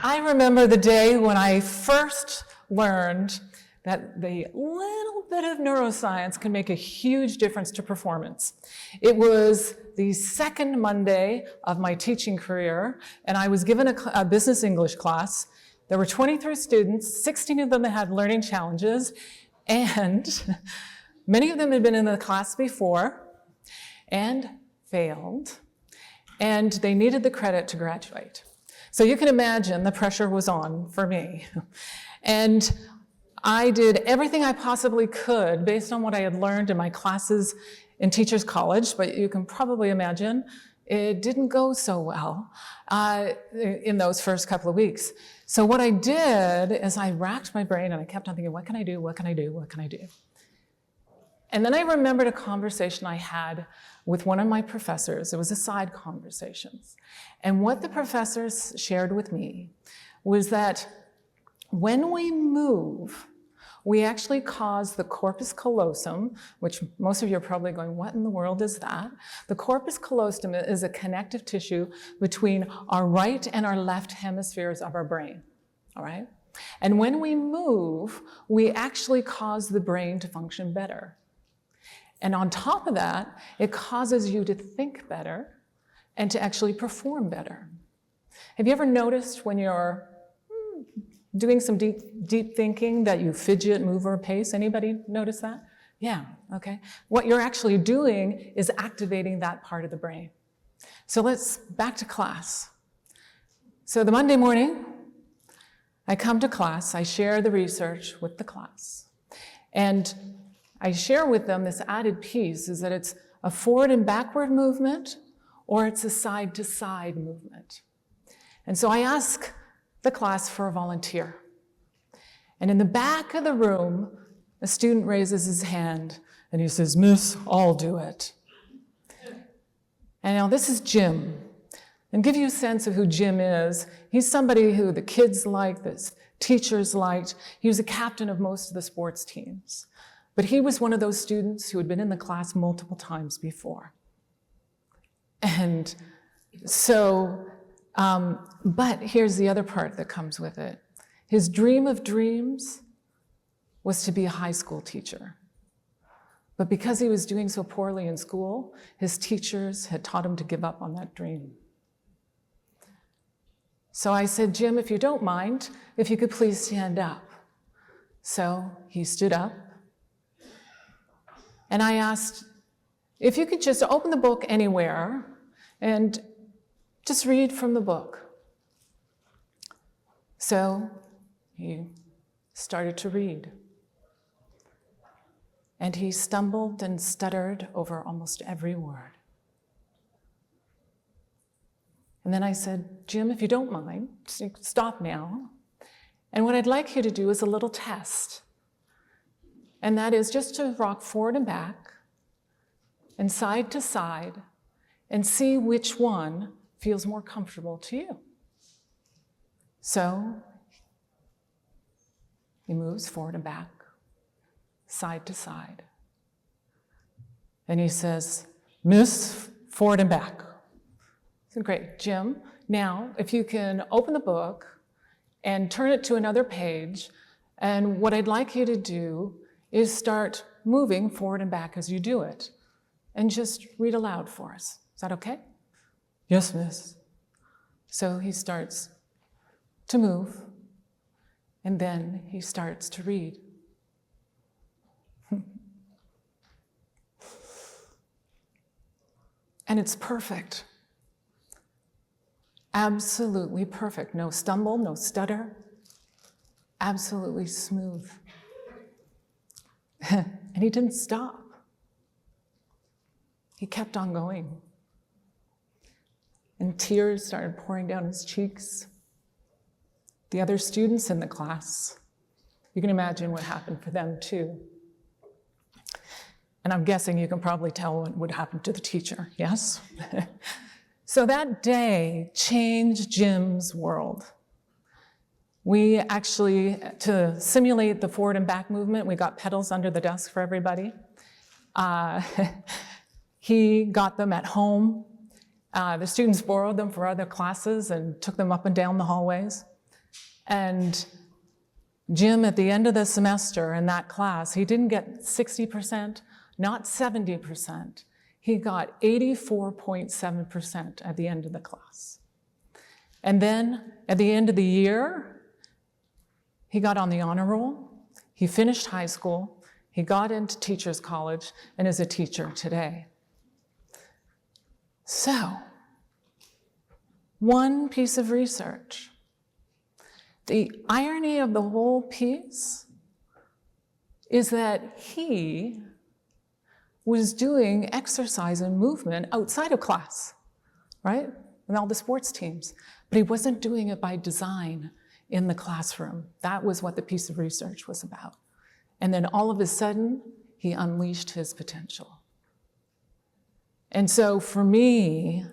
I remember the day when I first learned that the little bit of neuroscience can make a huge difference to performance. It was the second Monday of my teaching career, and I was given a business English class. There were 23 students, 16 of them had learning challenges, and many of them had been in the class before and failed, and they needed the credit to graduate. So you can imagine the pressure was on for me. And I did everything I possibly could based on what I had learned in my classes in Teachers College, but you can probably imagine it didn't go so well in those first couple of weeks. So what I did is I racked my brain and I kept on thinking, what can I do, what can I do, what can I do? And then I remembered a conversation I had with one of my professors. It was a side conversation. And what the professors shared with me was that when we move, we actually cause the corpus callosum, which most of you are probably going, what in the world is that? The corpus callosum is a connective tissue between our right and our left hemispheres of our brain, all right? And when we move, we actually cause the brain to function better. And on top of that, it causes you to think better and to actually perform better. Have you ever noticed when you're doing some deep thinking that you fidget, move, or pace? Anybody notice that? Yeah, okay. What you're actually doing is activating that part of the brain. So back to class. So the Monday morning, I come to class, I share the research with the class. And I share with them this added piece is that it's a forward and backward movement or it's a side to side movement. And so I ask the class for a volunteer. And in the back of the room, a student raises his hand and he says, Miss, I'll do it. And now this is Jim. And give you a sense of who Jim is. He's somebody who the kids liked, the teachers liked. He was a captain of most of the sports teams. But he was one of those students who had been in the class multiple times before. And so, but here's the other part that comes with it. His dream of dreams was to be a high school teacher. But because he was doing so poorly in school, his teachers had taught him to give up on that dream. So I said, Jim, if you don't mind, if you could please stand up. So he stood up. And I asked if you could just open the book anywhere and just read from the book. So he started to read. And he stumbled and stuttered over almost every word. And then I said, Jim, if you don't mind, stop now. And what I'd like you to do is a little test. And that is just to rock forward and back and side to side and see which one feels more comfortable to you. So he moves forward and back, side to side. And he says, Miss, forward and back. So great, Jim. Now, if you can open the book and turn it to another page, and what I'd like you to do is start moving forward and back as you do it. And just read aloud for us. Is that okay? Yes, miss. So he starts to move, and then he starts to read. And it's perfect. Absolutely perfect. No stumble, no stutter. Absolutely smooth. And he didn't stop. He kept on going. And tears started pouring down his cheeks. The other students in the class, you can imagine what happened for them too. And I'm guessing you can probably tell what would happen to the teacher, yes? So that day changed Jim's world. We actually, to simulate the forward and back movement, we got pedals under the desk for everybody. He got them at home. The students borrowed them for other classes and took them up and down the hallways. And Jim, at the end of the semester in that class, he didn't get 60%, not 70%. He got 84.7% at the end of the class. And then at the end of the year, he got on the honor roll, he finished high school, he got into teacher's college, and is a teacher today. So, one piece of research. The irony of the whole piece is that he was doing exercise and movement outside of class, right? And all the sports teams. But he wasn't doing it by design in the classroom. That was what the piece of research was about. And then all of a sudden, he unleashed his potential. And so for me,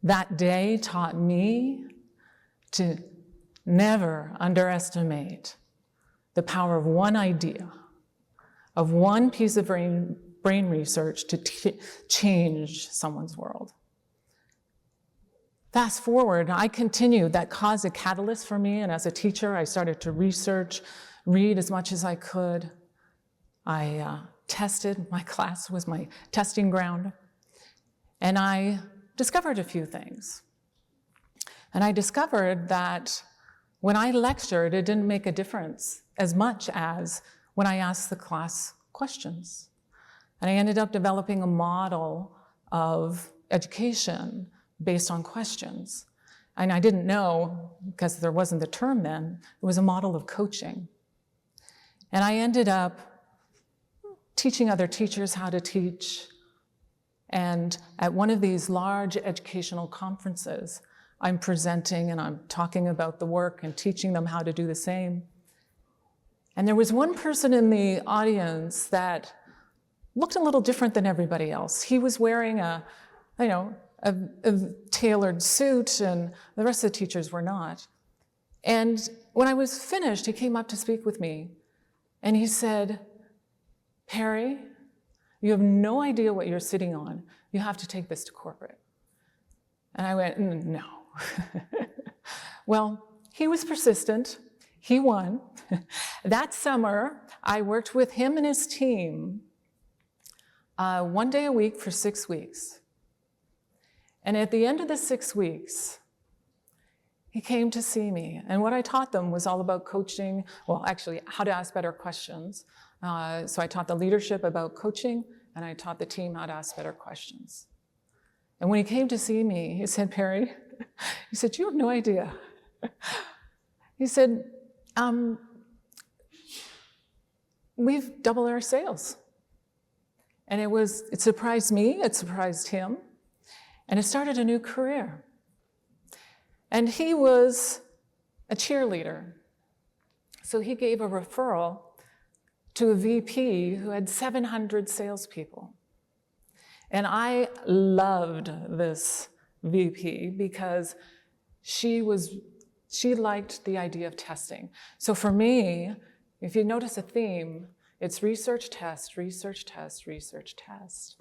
that day taught me to never underestimate the power of one idea, of one piece of brain research to change someone's world. Fast forward, I continued. That caused a catalyst for me, and as a teacher, I started to research, read as much as I could. I tested. My class was my testing ground. And I discovered a few things. And I discovered that when I lectured, it didn't make a difference as much as when I asked the class questions. And I ended up developing a model of education based on questions. And I didn't know, because there wasn't the term then, it was a model of coaching. And I ended up teaching other teachers how to teach. And at one of these large educational conferences, I'm presenting and I'm talking about the work and teaching them how to do the same. And there was one person in the audience that looked a little different than everybody else. He was wearing a tailored suit, and the rest of the teachers were not. And when I was finished, he came up to speak with me, and he said, "Peri, you have no idea what you're sitting on. You have to take this to corporate." And I went, "No." Well, he was persistent. He won. That summer, I worked with him and his team 1 day a week for 6 weeks. And at the end of the 6 weeks, he came to see me. And what I taught them was all about coaching, well, actually, how to ask better questions. So I taught the leadership about coaching, and I taught the team how to ask better questions. And when he came to see me, he said, "Peri," he said, "you have no idea." He said, "We've doubled our sales." And it surprised me, it surprised him, and it started a new career. And he was a cheerleader. So he gave a referral to a VP who had 700 salespeople. And I loved this VP because she liked the idea of testing. So for me, if you notice a theme, it's research, test, research, test, research, test.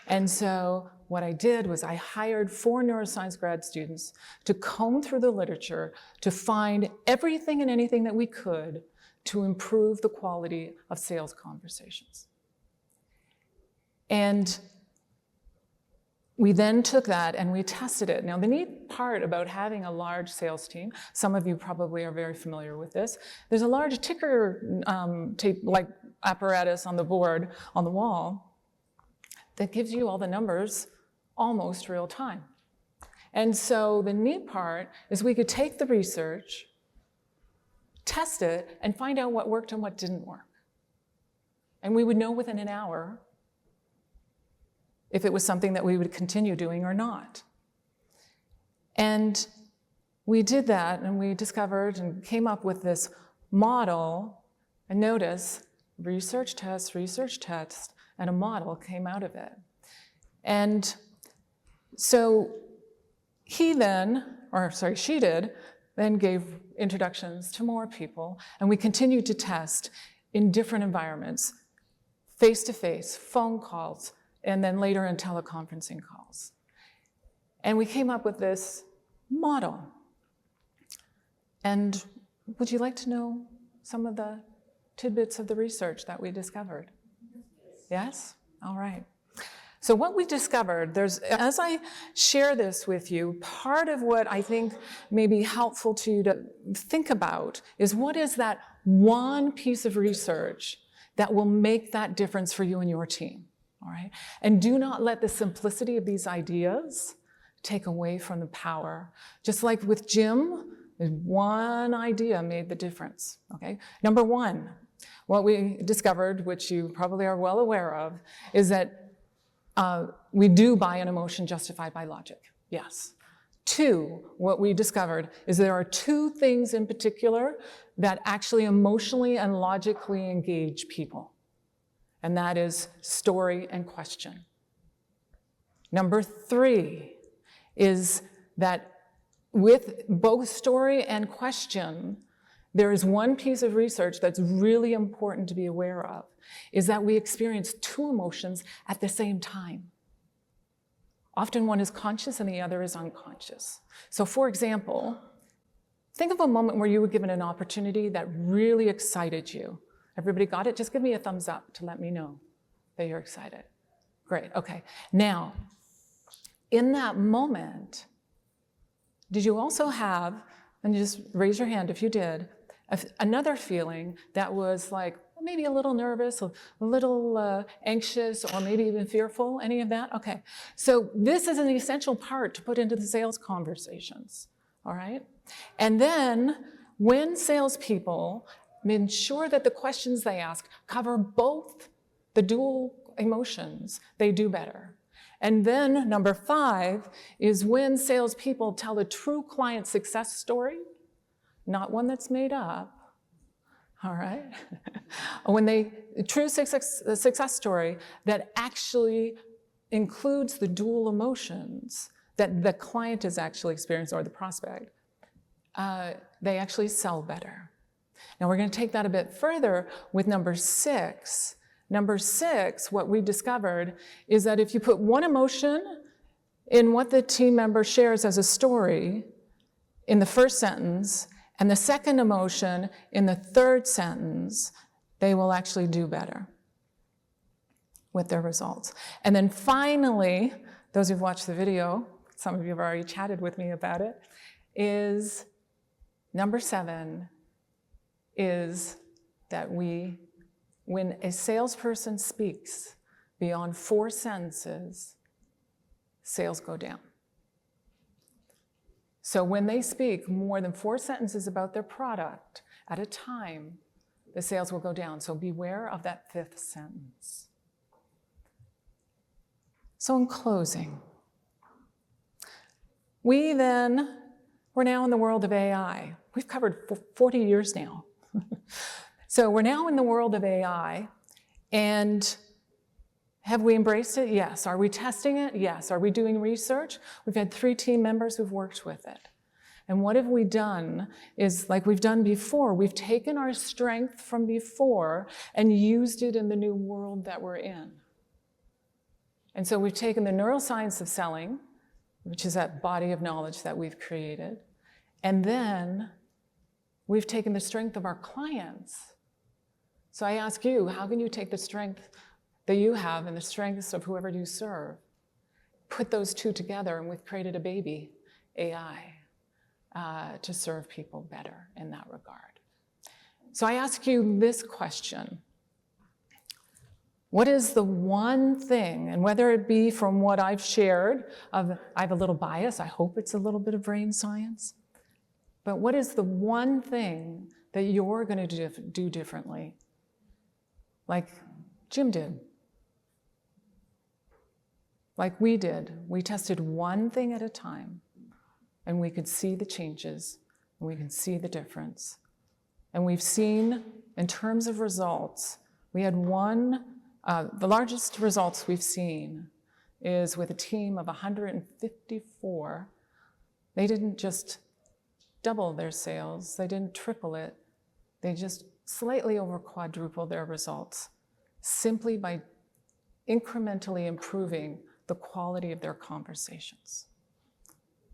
And so what I did was I hired 4 neuroscience grad students to comb through the literature to find everything and anything that we could to improve the quality of sales conversations. And we then took that and we tested it. Now, the neat part about having a large sales team, some of you probably are very familiar with this, there's a large ticker tape-like apparatus on the board on the wall that gives you all the numbers almost real time. And so the neat part is we could take the research, test it, and find out what worked and what didn't work. And we would know within an hour if it was something that we would continue doing or not. And we did that, and we discovered and came up with this model. And notice, research, test, and a model came out of it. And so she did, then gave introductions to more people, and we continued to test in different environments, face-to-face, phone calls, and then later in teleconferencing calls. And we came up with this model. And would you like to know some of the tidbits of the research that we discovered? Yes? All right. So what we discovered, as I share this with you, part of what I think may be helpful to you to think about is what is that one piece of research that will make that difference for you and your team, all right? And do not let the simplicity of these ideas take away from the power. Just like with Jim, one idea made the difference, okay? Number one, what we discovered, which you probably are well aware of, is that we do buy an emotion justified by logic, yes. Two, what we discovered is there are two things in particular that actually emotionally and logically engage people, and that is story and question. Number three is that with both story and question, there is one piece of research that's really important to be aware of, is that we experience two emotions at the same time. Often one is conscious and the other is unconscious. So for example, think of a moment where you were given an opportunity that really excited you. Everybody got it? Just give me a thumbs up to let me know that you're excited. Great, okay. Now, in that moment, did you also have, and just raise your hand if you did, another feeling that was like maybe a little nervous, a little anxious, or maybe even fearful? Any of that? Okay. So this is an essential part to put into the sales conversations, all right? And then when salespeople ensure that the questions they ask cover both the dual emotions, they do better. And then number 5 is when salespeople tell a true client success story, not one that's made up, all right? True success story that actually includes the dual emotions that the client is actually experiencing, or the prospect, they actually sell better. Now we're going to take that a bit further with number 6. Number 6, what we discovered is that if you put one emotion in what the team member shares as a story in the first sentence, and the second emotion in the third sentence, they will actually do better with their results. And then finally, those who've watched the video, some of you have already chatted with me about it, is number 7 is that when a salesperson speaks beyond 4 sentences, sales go down. So when they speak more than 4 sentences about their product at a time, the sales will go down. So beware of that 5th sentence. So in closing, we're now in the world of AI. We've covered 40 years now. So we're now in the world of AI, and have we embraced it? Yes. Are we testing it? Yes. Are we doing research? We've had 3 team members who've worked with it. And what have we done is, like we've done before, we've taken our strength from before and used it in the new world that we're in. And so we've taken the neuroscience of selling, which is that body of knowledge that we've created, and then we've taken the strength of our clients. So I ask you, how can you take the strength that you have and the strengths of whoever you serve, put those two together, and we've created a baby, AI, to serve people better in that regard. So I ask you this question. What is the one thing, and whether it be from what I've shared, I have a little bias, I hope it's a little bit of brain science, but what is the one thing that you're going to do differently, like Jim did, like we did? We tested one thing at a time, and we could see the changes, and we can see the difference. And we've seen, in terms of results, we had the largest results we've seen is with a team of 154. They didn't just double their sales, they didn't triple it, they just slightly over quadrupled their results, simply by incrementally improving the quality of their conversations.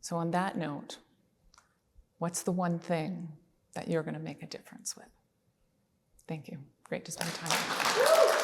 So on that note, what's the one thing that you're going to make a difference with. Thank you. Great to spend time with you.